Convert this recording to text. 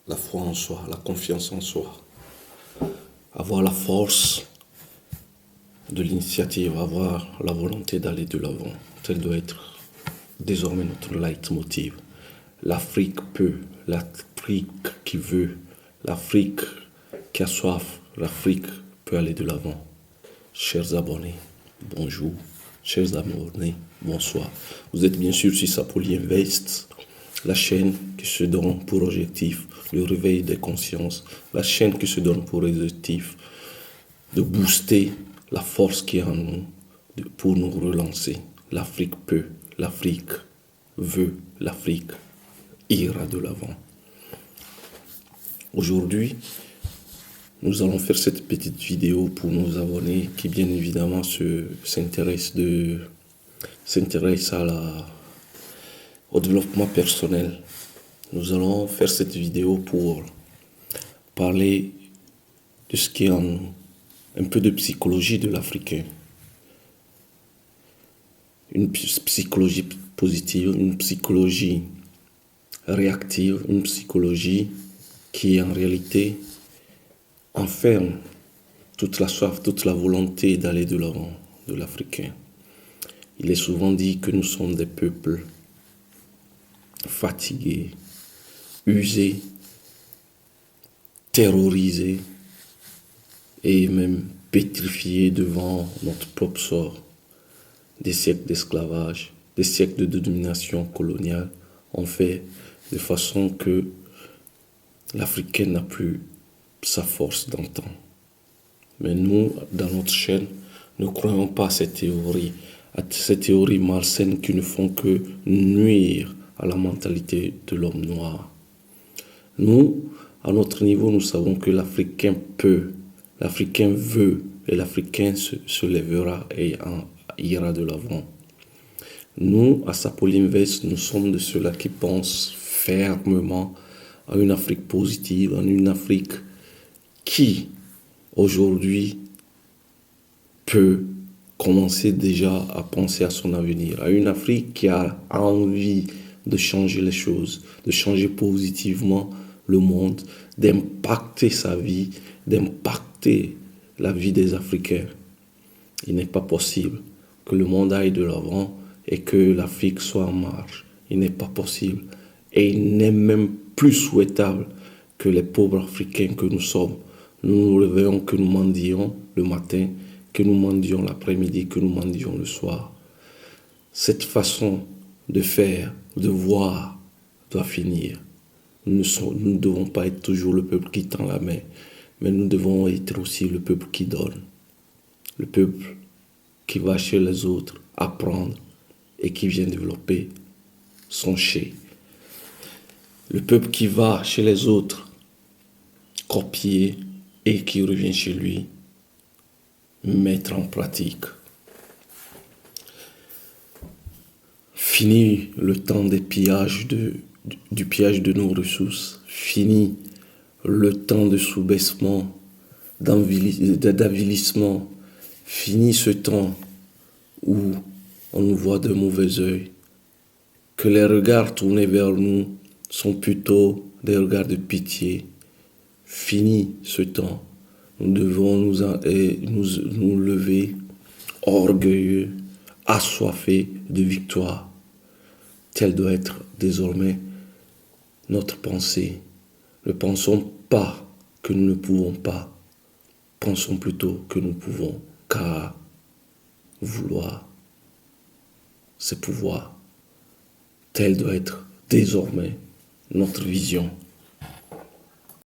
la foi en soi, la confiance en soi, avoir la force de l'initiative, avoir la volonté d'aller de l'avant. Tel doit être désormais notre leitmotiv. L'Afrique peut, l'Afrique qui veut, l'Afrique qui a soif, l'Afrique peut aller de l'avant. Chers abonnés, bonjour. Chers abonnés, bonsoir. Vous êtes bien sûr sur Sapoli Invest, la chaîne qui se donne pour objectif le réveil des consciences, la chaîne qui se donne pour objectif de booster la force qui est en nous pour nous relancer. L'Afrique peut, l'Afrique veut, l'Afrique ira de l'avant. Aujourd'hui, nous allons faire cette petite vidéo pour nos abonnés qui bien évidemment s'intéressent au développement personnel. Nous allons faire cette vidéo pour parler de ce qui est en nous, un peu de psychologie de l'Africain. Une psychologie positive, une psychologie réactive, une psychologie qui en réalité enferme toute la soif, toute la volonté d'aller de l'avant de l'Africain. Il est souvent dit que nous sommes des peuples fatigués, usés, terrorisés et même pétrifiés devant notre propre sort. Des siècles d'esclavage, des siècles de domination coloniale ont fait de façon que l'Africain n'a plus sa force d'antan. Mais nous, dans notre chaîne, ne croyons pas à ces théories malsaines qui ne font que nuire à la mentalité de l'homme noir. Nous, à notre niveau, nous savons que l'Africain peut, l'Africain veut, et l'Africain se lèvera et ira de l'avant. Nous, à Sapoli Invest, nous sommes de ceux-là qui pensent fermement à une Afrique positive, à une Afrique qui, aujourd'hui, peut commencer déjà à penser à son avenir, à une Afrique qui a envie de changer les choses, de changer positivement le monde, d'impacter sa vie, d'impacter la vie des Africains. Il n'est pas possible que le monde aille de l'avant et que l'Afrique soit en marche. Il n'est pas possible. Et il n'est même plus souhaitable que les pauvres Africains que nous sommes, nous nous réveillons, que nous mendions le matin, que nous mendions l'après-midi, que nous mendions le soir. Cette façon de faire, de voir, doit finir. Nous ne devons pas être toujours le peuple qui tend la main, mais nous devons être aussi le peuple qui donne. Le peuple qui va chez les autres apprendre et qui vient développer son chez. Le peuple qui va chez les autres copier et qui revient chez lui mettre en pratique. Fini le temps des pillages du pillage de nos ressources. Fini le temps de sous-baissement, d'avilissement. Fini ce temps où on nous voit de mauvais œil. Que les regards tournés vers nous sont plutôt des regards de pitié. Fini ce temps. Nous devons nous lever orgueilleux, assoiffés de victoire. Telle doit être désormais notre pensée. Ne pensons pas que nous ne pouvons pas. Pensons plutôt que nous pouvons, car vouloir, c'est pouvoir. Telle doit être désormais notre vision.